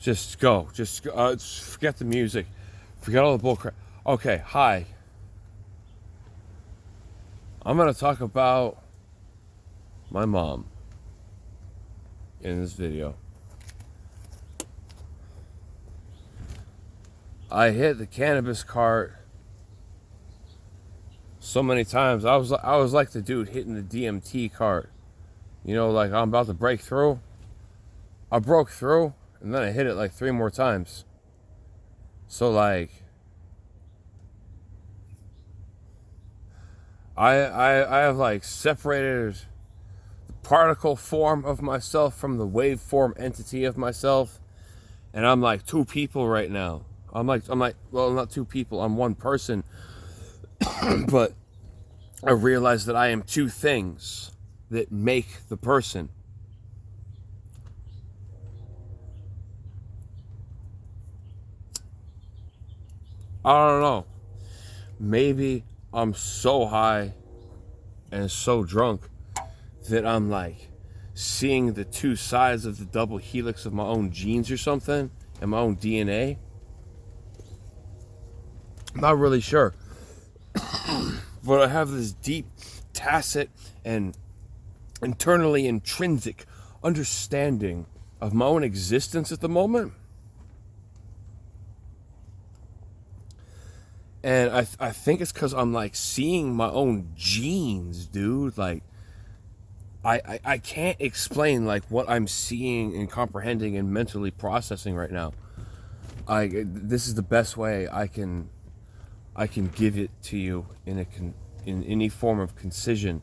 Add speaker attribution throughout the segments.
Speaker 1: Just go. Just go. Forget the music. Forget all the bullcrap. Okay, hi. I'm going to talk about my mom in this video. I hit the cannabis cart so many times. I was like the dude hitting the DMT cart. You know, like I'm about to break through. I broke through and then I hit it like 3 more times. So like I have like separated the particle form of myself from the waveform entity of myself, and I'm like 2 people right now. I'm like well, not 2 people. I'm 1 person, but I realize that I am 2 things that make the person. I don't know. Maybe I'm so high and so drunk that I'm like seeing the 2 sides of the double helix of my own genes or something and my own DNA. I'm not really sure. But I have this deep, tacit, and internally intrinsic understanding of my own existence at the moment. And I think it's because I'm like seeing my own genes, dude. Like, I can't explain like what I'm seeing and comprehending and mentally processing right now. This is the best way I can give it to you in any form of concision.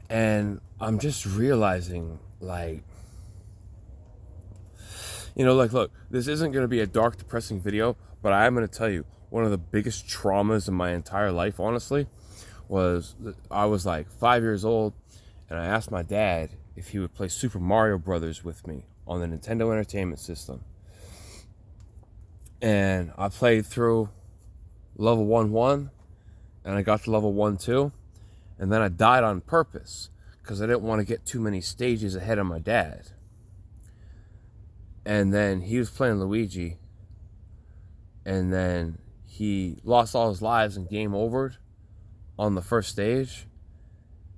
Speaker 1: And I'm just realizing, like, you know, like, look, this isn't going to be a dark, depressing video, but I am going to tell you one of the biggest traumas in my entire life, honestly, was that I was like 5 years old, and I asked my dad if he would play Super Mario Brothers with me on the Nintendo Entertainment System. And I played through level 1-1, and I got to level 1-2, and then I died on purpose because I didn't want to get too many stages ahead of my dad. And then he was playing Luigi, and then he lost all his lives and game overed on the first stage.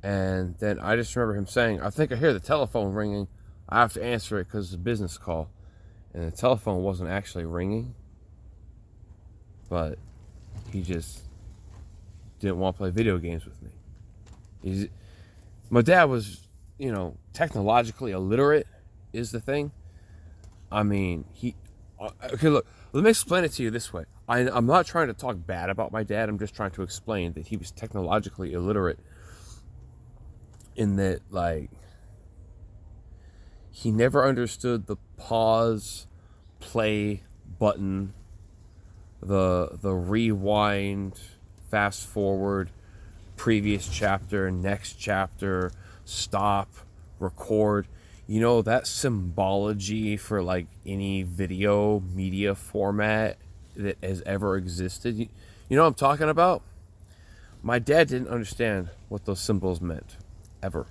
Speaker 1: And then I just remember him saying, I think I hear the telephone ringing. I have to answer it because it's a business call. And the telephone wasn't actually ringing, but he just didn't want to play video games with me. My dad was, you know, technologically illiterate is the thing. I mean, okay, look, let me explain it to you this way. I'm not trying to talk bad about my dad. I'm just trying to explain that he was technologically illiterate in that, like, he never understood the pause, play button, the rewind, fast forward, previous chapter, next chapter, stop, record. You know, that symbology for like any video media format that has ever existed. You know what I'm talking about? My dad didn't understand what those symbols meant, ever.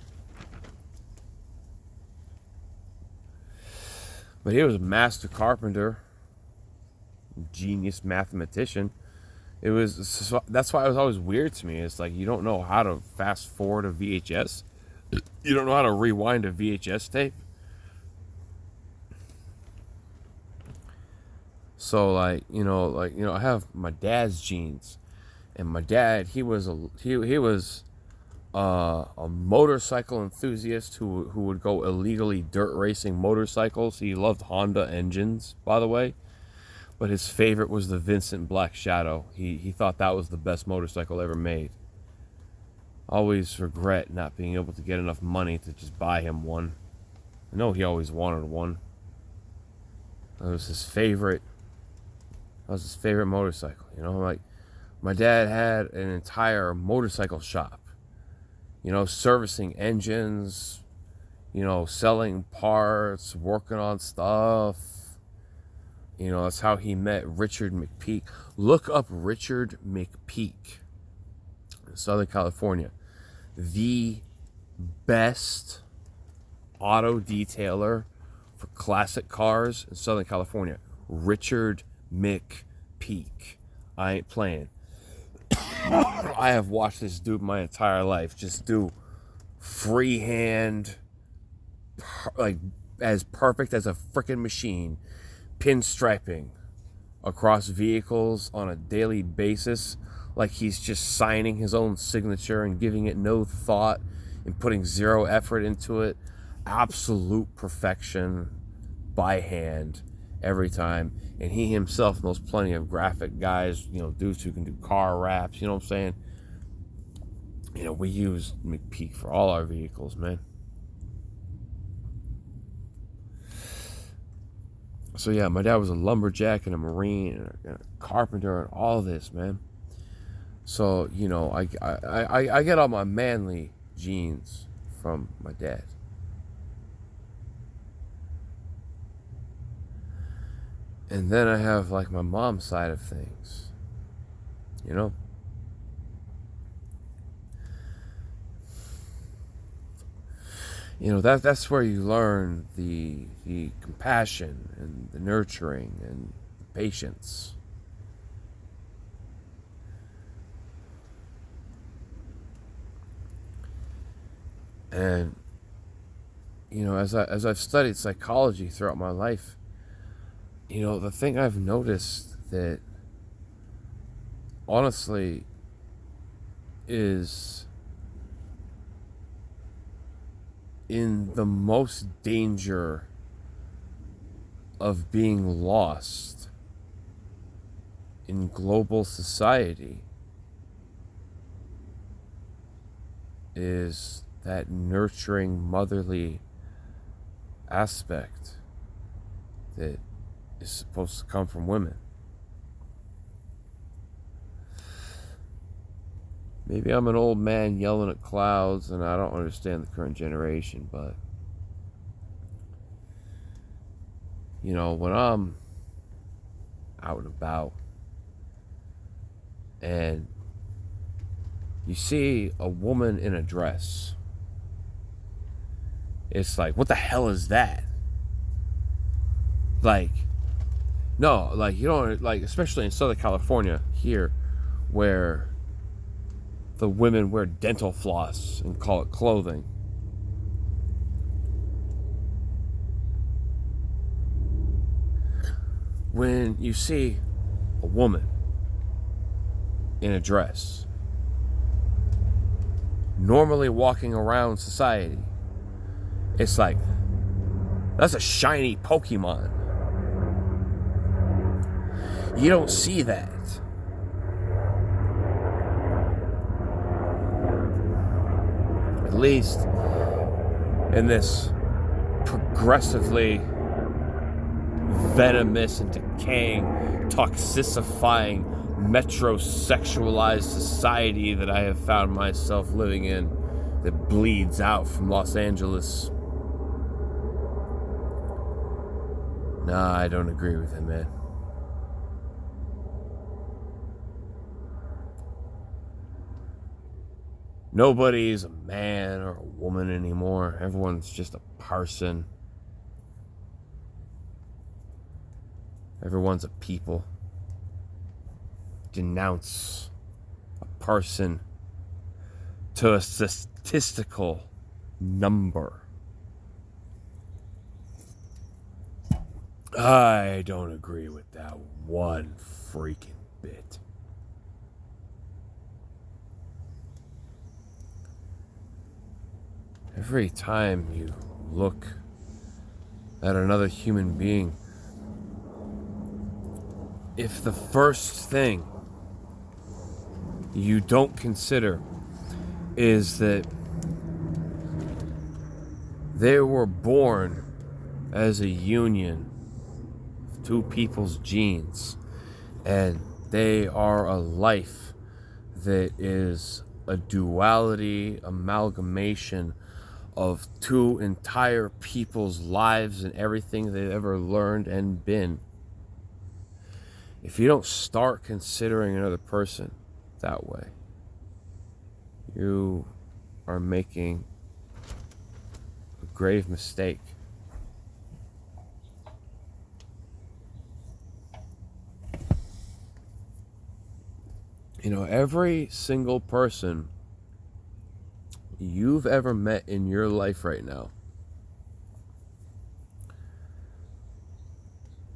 Speaker 1: But he was a master carpenter, genius mathematician. That's why it was always weird to me. It's like, you don't know how to fast forward a VHS. You don't know how to rewind a VHS tape. So I have my dad's genes, and my dad, he was a motorcycle enthusiast who would go illegally dirt racing motorcycles. He loved Honda engines, by the way, but his favorite was the Vincent Black Shadow. He thought that was the best motorcycle ever made. Always regret not being able to get enough money to just buy him one. I know he always wanted one. That was his favorite motorcycle. You know, like, my dad had an entire motorcycle shop. You know, servicing engines, you know, selling parts, working on stuff. You know, that's how he met Richard McPeak. Look up Richard McPeak. Southern California, the best auto detailer for classic cars in Southern California. Richard McPeak. I ain't playing. I have watched this dude my entire life just do freehand, like as perfect as a freaking machine, pinstriping across vehicles on a daily basis, like he's just signing his own signature and giving it no thought and putting zero effort into it. Absolute perfection by hand every time. And he himself knows plenty of graphic guys, dudes who can do car wraps, you know what I'm saying? We use McPeak for all our vehicles, man. So yeah, my dad was a lumberjack and a marine and a carpenter and all this, man. So, I get all my manly genes from my dad. And then I have like my mom's side of things, that's where you learn the compassion and the nurturing and the patience. And as I've studied psychology throughout my life, the thing I've noticed that honestly is in the most danger of being lost in global society is that nurturing motherly aspect that is supposed to come from women. Maybe I'm an old man yelling at clouds and I don't understand the current generation, but when I'm out and about and you see a woman in a dress, it's like, what the hell is that? Like, no, like, you don't, like, especially in Southern California here, where the women wear dental floss and call it clothing. When you see a woman in a dress, normally walking around society, it's like, that's a shiny Pokemon. You don't see that. At least in this progressively venomous and decaying, toxicifying, metrosexualized society that I have found myself living in, that bleeds out from Los Angeles. Nah, I don't agree with him, man. Nobody's a man or a woman anymore. Everyone's just a person. Everyone's a people. Denounce a person to a statistical number. I don't agree with that one freaking bit. Every time you look at another human being, if the first thing you don't consider is that they were born as a union of two people's genes, and they are a life that is a duality amalgamation of two entire people's lives and everything they've ever learned and been. If you don't start considering another person that way, you are making a grave mistake. You know, every single person you've ever met in your life right now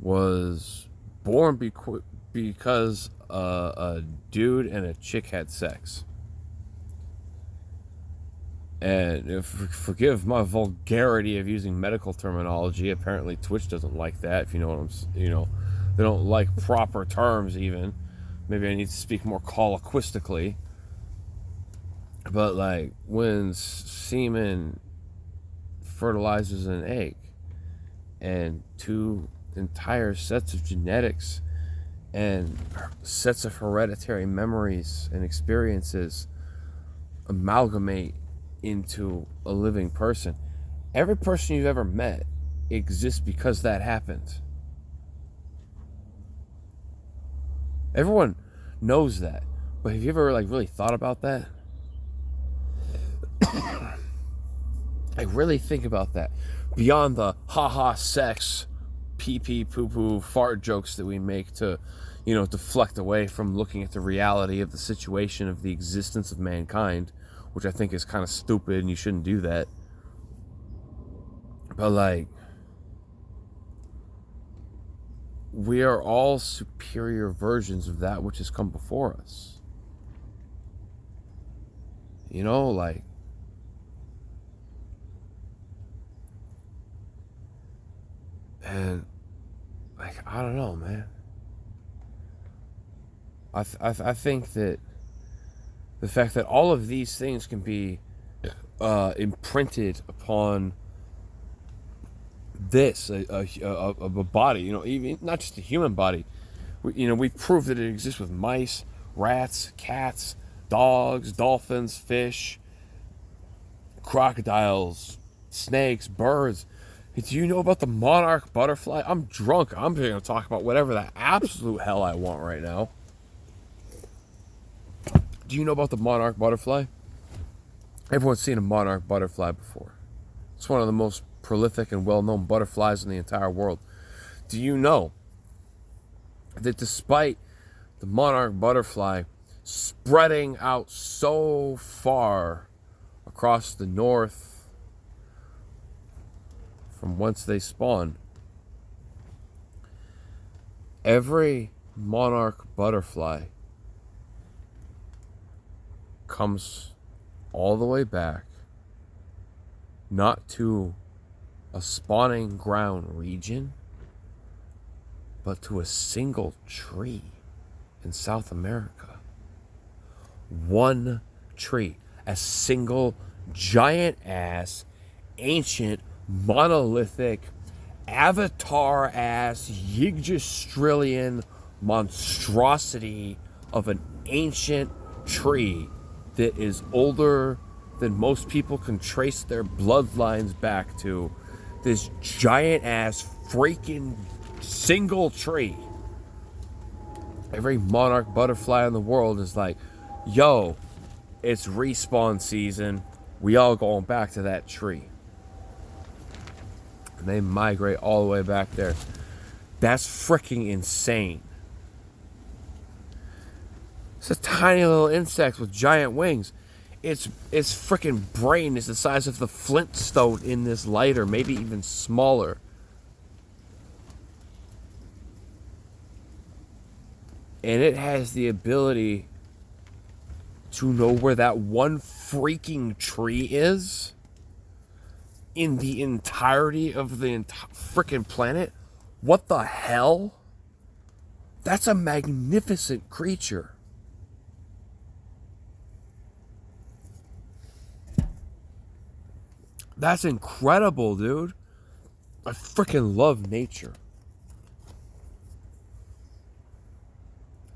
Speaker 1: was born because a dude and a chick had sex. And forgive my vulgarity of using medical terminology. Apparently, Twitch doesn't like that. If you know what they don't like proper terms even. Maybe I need to speak more colloquistically. But like when semen fertilizes an egg and two entire sets of genetics and sets of hereditary memories and experiences amalgamate into a living person. Every person you've ever met exists because that happened. Everyone knows that, but have you ever like really thought about that? Like really think about that. Beyond the haha sex, pee pee poo poo fart jokes that we make to, deflect away from looking at the reality of the situation of the existence of mankind, which I think is kind of stupid and you shouldn't do that. But like, we are all superior versions of that which has come before us. Like, and like, I don't know, man. I think that the fact that all of these things can be imprinted upon this a body, even not just a human body. We prove that it exists with mice, rats, cats, dogs, dolphins, fish, crocodiles, snakes, birds. Do you know about the monarch butterfly? I'm drunk. I'm going to talk about whatever the absolute hell I want right now. Do you know about the monarch butterfly? Everyone's seen a monarch butterfly before. It's one of the most prolific and well-known butterflies in the entire world. Do you know that despite the monarch butterfly spreading out so far across the north from whence they spawn, every monarch butterfly comes all the way back, not to a spawning ground region, but to a single tree in South America. One tree. A single giant ass, ancient, monolithic, avatar ass, Yggdrasilian monstrosity of an ancient tree that is older than most people can trace their bloodlines back to. This giant ass freaking single tree. Every monarch butterfly in the world is like, yo, it's respawn season. We all going back to that tree. And they migrate all the way back there. That's freaking insane. It's a tiny little insect with giant wings. Its freaking brain is the size of the Flintstone in this lighter, maybe even smaller. And it has the ability to know where that one freaking tree is in the entirety of the freaking planet. What the hell? That's a magnificent creature. That's incredible, dude. I freaking love nature.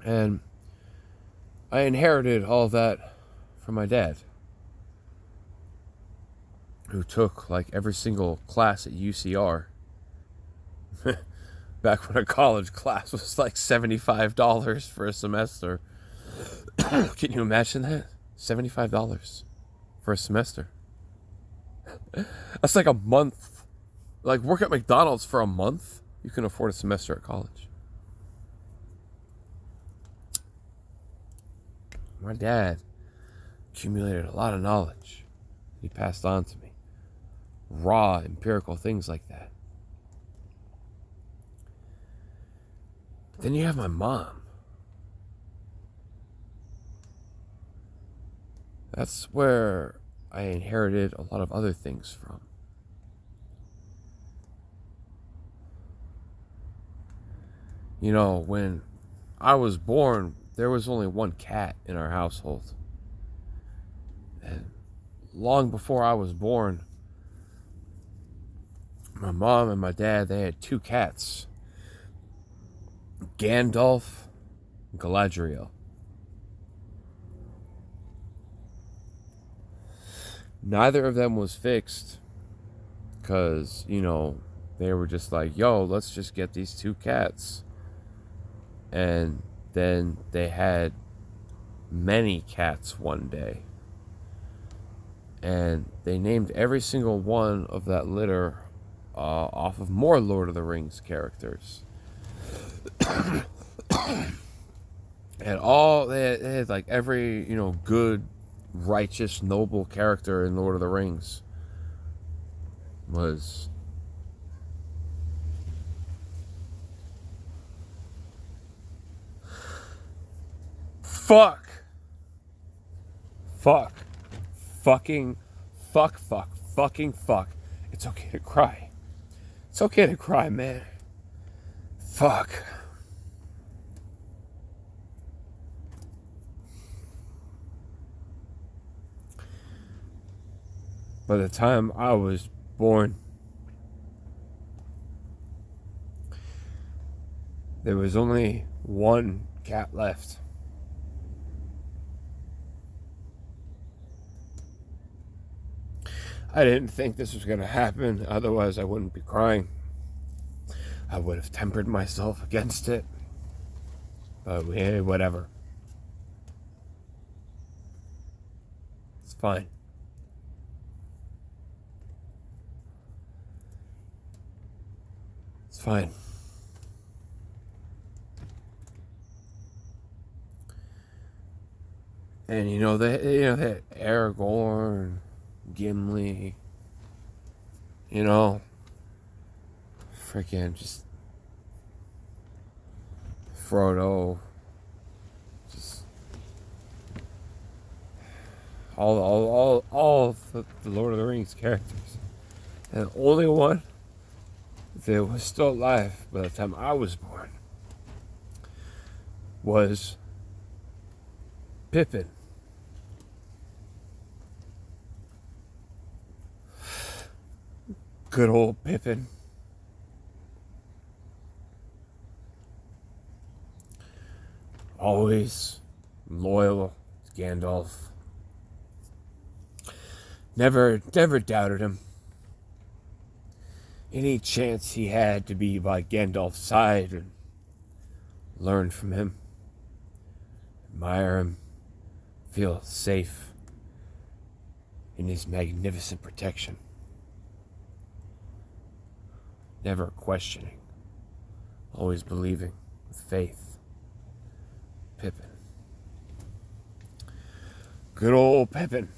Speaker 1: And I inherited all that from my dad, who took like every single class at UCR. Back when a college class was like $75 for a semester. Can you imagine that? $75 for a semester. That's like a month. Like, work at McDonald's for a month, you can afford a semester at college. My dad accumulated a lot of knowledge he passed on to me. Raw, empirical things like that. Then you have my mom. That's where I inherited a lot of other things from. You know, when I was born, there was only one cat in our household. And long before I was born, my mom and my dad, they had two cats. Gandalf and Galadriel. Neither of them was fixed because, you know, they were just like, yo, let's just get these two cats. And then they had many cats one day. And they named every single one of that litter off of more Lord of the Rings characters. And all they had like every, you know, good, righteous, noble character in Lord of the Rings was fuck, fucking, fucking fuck. It's okay to cry. It's okay to cry, man. Fuck. By the time I was born, there was only one cat left. I didn't think this was going to happen, otherwise I wouldn't be crying. I would have tempered myself against it. But hey, whatever. It's fine. It's fine. And you know that Aragorn, Gimli, you know, freaking just Frodo, just all of the Lord of the Rings characters, and the only one that was still alive by the time I was born was Pippin. Good old Pippin. Always loyal to Gandalf. Never doubted him. Any chance he had to be by Gandalf's side and learn from him, admire him, feel safe in his magnificent protection. Never questioning, always believing with faith. Pippin. Good old Pippin.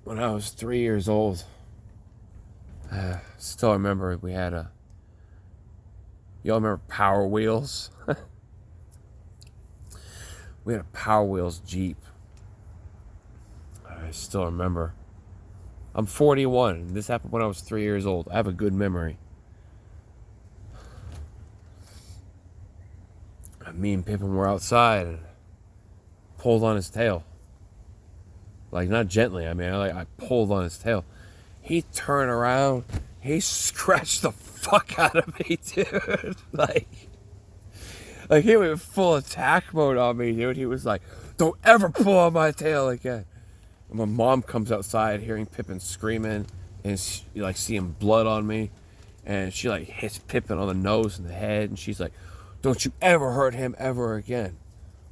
Speaker 1: When I was 3 years old, I still remember we had y'all remember Power Wheels? We had a Power Wheels Jeep. I still remember. I'm 41, and this happened when I was 3 years old. I have a good memory. Me and Pippin were outside and pulled on his tail. Like, not gently, I mean, I pulled on his tail. He turned around, he scratched the fuck out of me, dude. Like he went full attack mode on me, dude. He was like, don't ever pull on my tail again. And my mom comes outside hearing Pippin screaming and she, like, seeing blood on me. And she, like, hits Pippin on the nose and the head. And she's like, don't you ever hurt him ever again.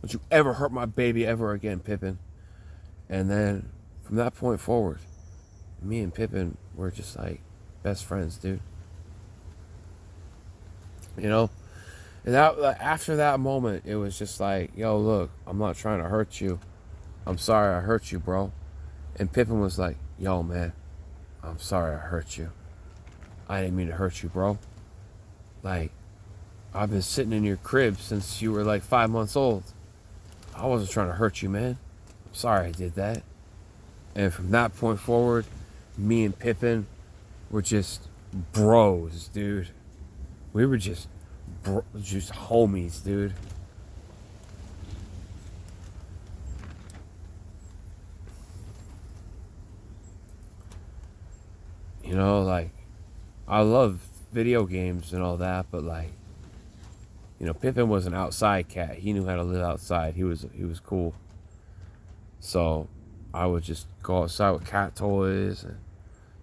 Speaker 1: Don't you ever hurt my baby ever again, Pippin. And then from that point forward, me and Pippin were just like best friends, dude. You know? And that after that moment, it was just like, yo, look, I'm not trying to hurt you. I'm sorry I hurt you, bro. And Pippin was like, yo, man, I'm sorry I hurt you. I didn't mean to hurt you, bro. Like, I've been sitting in your crib since you were like 5 months old. I wasn't trying to hurt you, man. I'm sorry I did that. And from that point forward, me and Pippin were just bros, dude. We were just homies, dude. You know, like, I love video games and all that, but like, you know, Pippin was an outside cat. He knew how to live outside. He was cool. So I would just go outside with cat toys and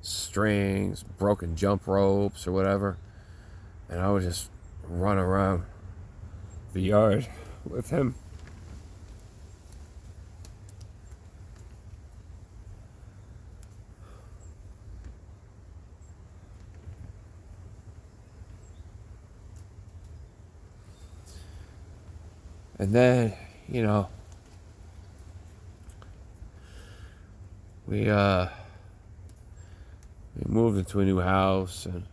Speaker 1: strings, broken jump ropes or whatever, and I would just run around the yard with him. And then, you know, we moved into a new house, and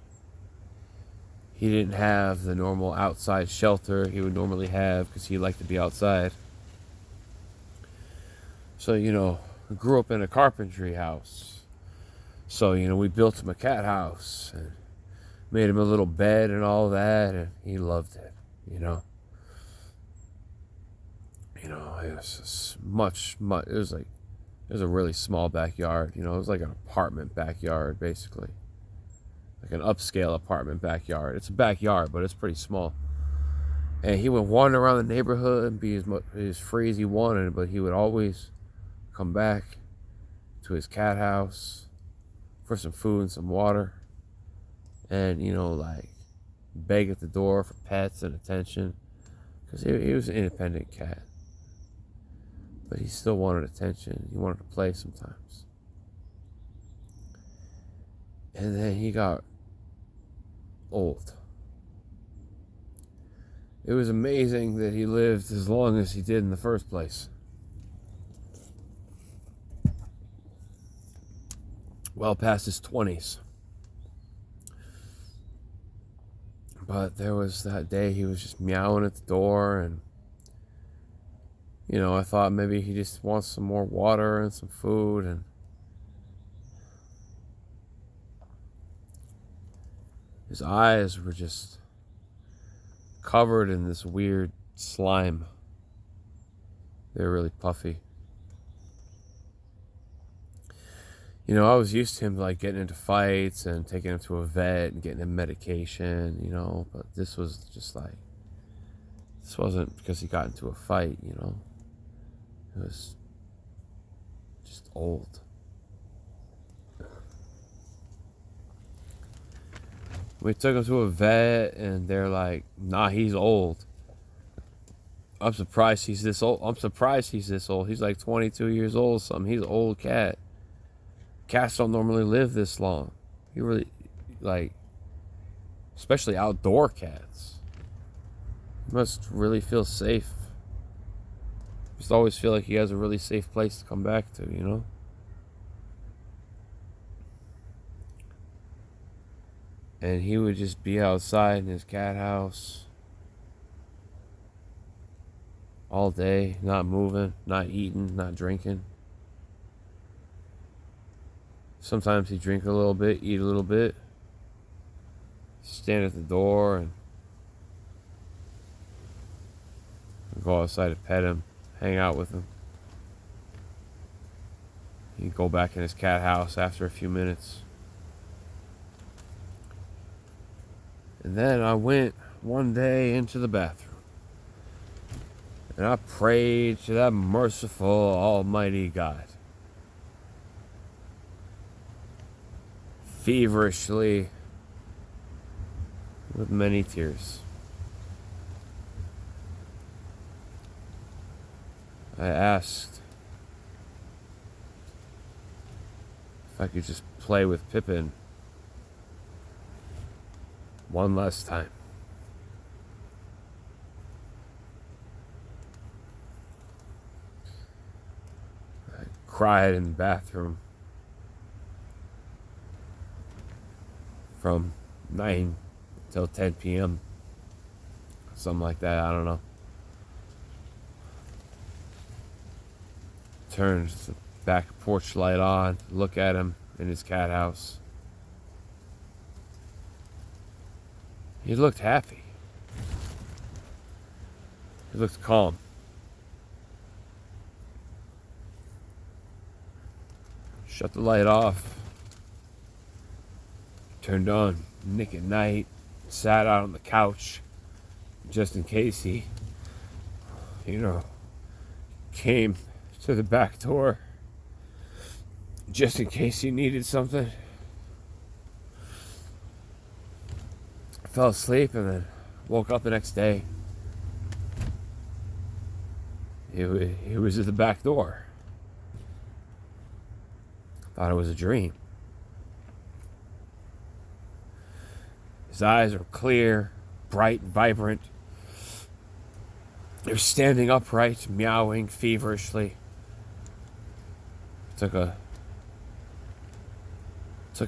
Speaker 1: he didn't have the normal outside shelter he would normally have because he liked to be outside. So, you know, we grew up in a carpentry house. So, you know, we built him a cat house and made him a little bed and all that, and he loved it, you know. You know, it was just it was a really small backyard, you know. It was like an apartment backyard, basically. Like an upscale apartment backyard. It's a backyard, but it's pretty small. And he would wander around the neighborhood and be as free as he wanted, but he would always come back to his cat house for some food and some water. And, you know, like, beg at the door for pets and attention. Because he was an independent cat. But he still wanted attention. He wanted to play sometimes. And then he got old. It was amazing that he lived as long as he did in the first place. Well past his 20s. But there was that day he was just meowing at the door, and you know, I thought maybe he just wants some more water and some food, and his eyes were just covered in this weird slime. They were really puffy. You know, I was used to him like getting into fights and taking him to a vet and getting him medication, you know, but this was just like, this wasn't because he got into a fight, you know. It was just old. We took him to a vet, and they're like, nah, he's old. I'm surprised he's this old. He's like 22 years old or something. He's an old cat. Cats don't normally live this long. He really, like, especially outdoor cats. He must really feel safe. Just always feel like he has a really safe place to come back to, you know? And he would just be outside in his cat house all day, not moving, not eating, not drinking. Sometimes he'd drink a little bit, eat a little bit, stand at the door and go outside to pet him, hang out with him. He'd go back in his cat house after a few minutes. And then I went one day into the bathroom, and I prayed to that merciful, almighty God. Feverishly, with many tears. I asked If I could just play with Pippin one last time. I cried in the bathroom from 9 till 10 p.m. Something like that, I don't know. Turned the back porch light on, look at him in his cat house. He looked happy. He looked calm. Shut the light off. Turned on Nick at Night. Sat out on the couch just in case he, came to the back door. Just in case he needed something. I fell asleep and then woke up the next day. He was at the back door. Thought it was a dream. His eyes were clear, bright, vibrant. They were standing upright, meowing feverishly. Took a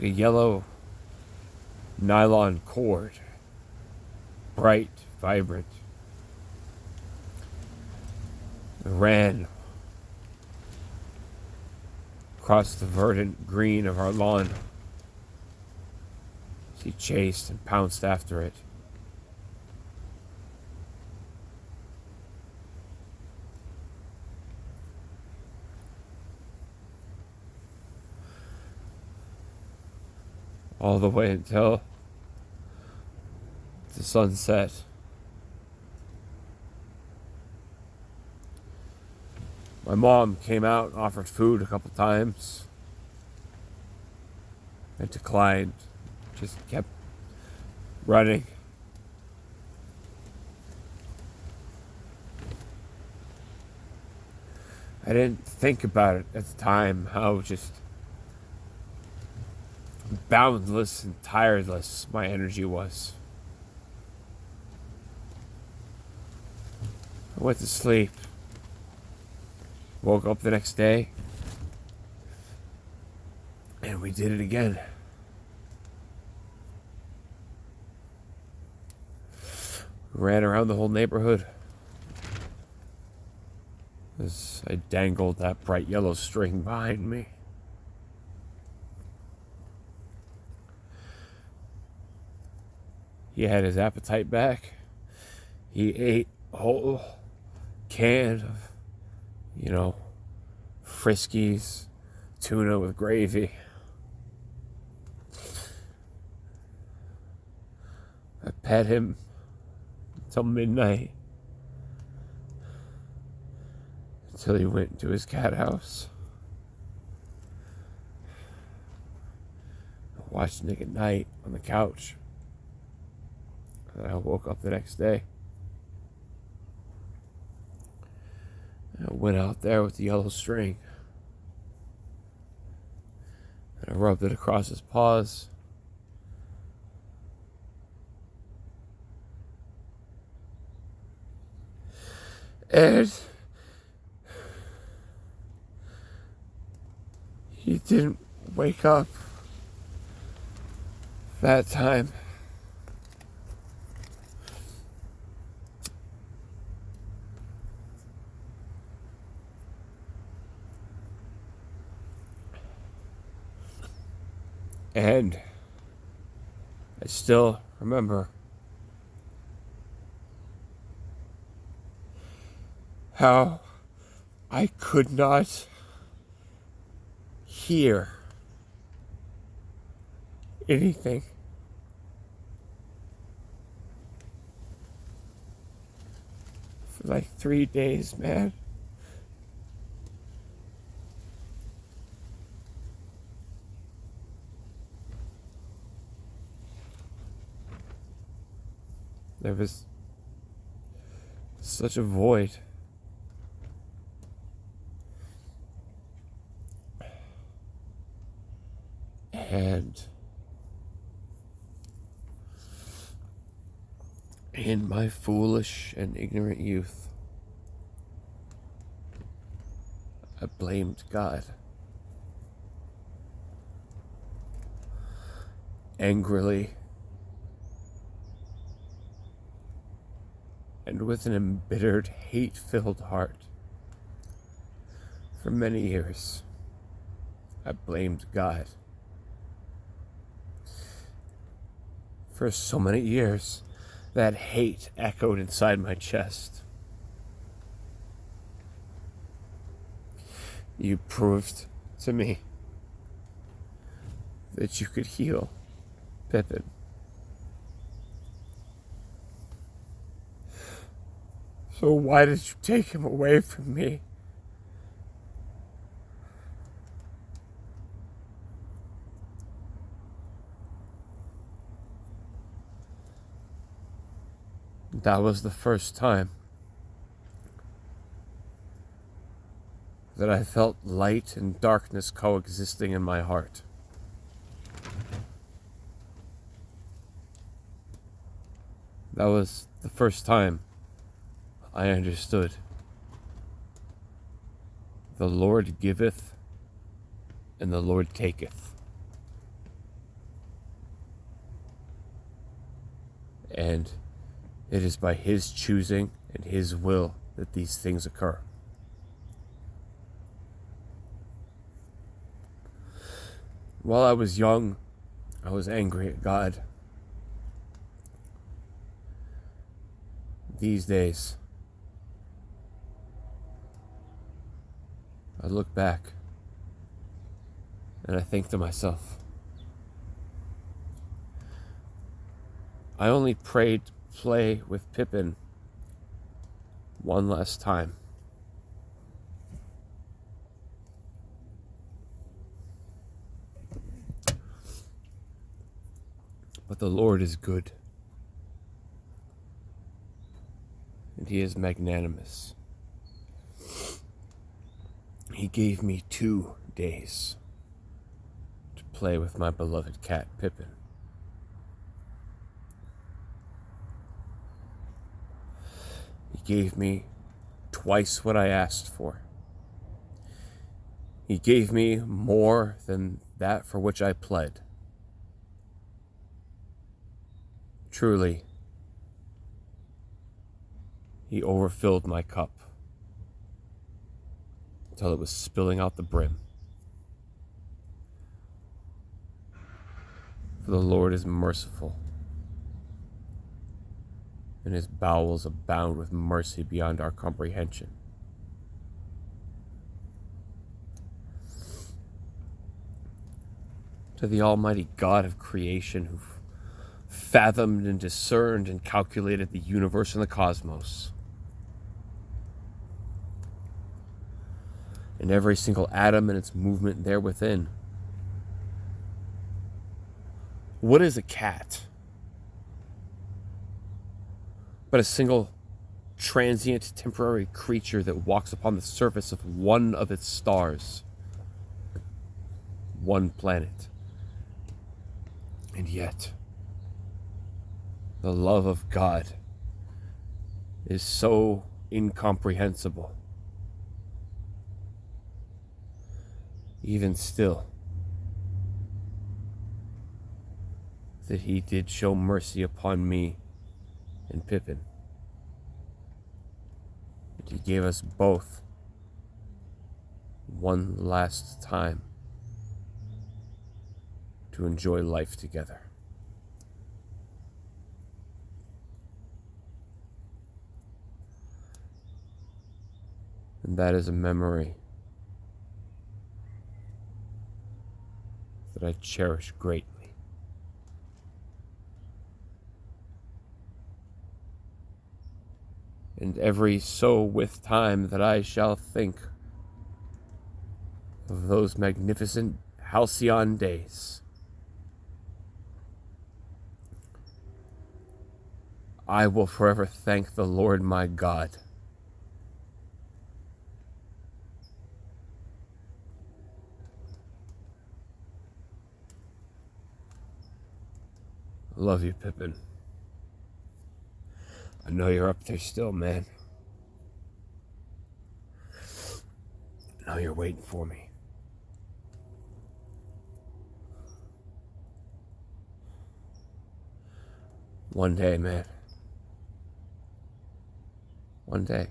Speaker 1: yellow nylon cord, bright, vibrant. Ran across the verdant green of our lawn. He chased and pounced after it. All the way until the sunset. My mom came out and offered food a couple times. I declined. Just kept running. I didn't think about it at the time, how just boundless and tireless my energy was. I went to sleep. Woke up the next day. And we did it again. Ran around the whole neighborhood as I dangled that bright yellow string behind me. He had his appetite back. He ate a whole can of, Friskies, tuna with gravy. I pet him until midnight, until he went into his cat house. I watched Nick at Night on the couch, and I woke up the next day. And I went out there with the yellow string, and I rubbed it across his paws. And he didn't wake up that time. And I still remember how I could not hear anything. For like 3 days, man. There was such a void. And in my foolish and ignorant youth, I blamed God. Angrily and with an embittered, hate-filled heart. For many years, I blamed God. For so many years, that hate echoed inside my chest. You proved to me that you could heal Pippin. So why did you take him away from me? That was the first time that I felt light and darkness coexisting in my heart. That was the first time I understood. The Lord giveth, and the Lord taketh. And it is by His choosing and His will that these things occur. While I was young, I was angry at God. These days, I look back and I think to myself, I only prayed to play with Pippin one last time. But the Lord is good, and He is magnanimous. He gave me 2 days to play with my beloved cat, Pippin. He gave me twice what I asked for. He gave me more than that for which I pled. Truly, He overfilled my cup until it was spilling out the brim. For the Lord is merciful, and His bowels abound with mercy beyond our comprehension. To the Almighty God of creation, who fathomed and discerned and calculated the universe and the cosmos, and every single atom and its movement there within. What is a cat but a single transient, temporary creature that walks upon the surface of one of its stars, one planet? And yet, the love of God is so incomprehensible. Even still, that He did show mercy upon me and Pippin. And He gave us both one last time to enjoy life together. And that is a memory that I cherish greatly. And every so with time that I shall think of those magnificent halcyon days, I will forever thank the Lord my God. I love you, Pippin. I know you're up there still, man. I know you're waiting for me. One day, man. One day.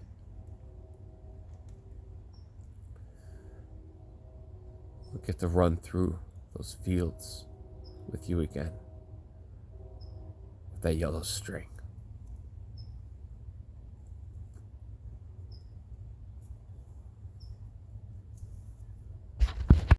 Speaker 1: We'll get to run through those fields with you again. With that yellow string.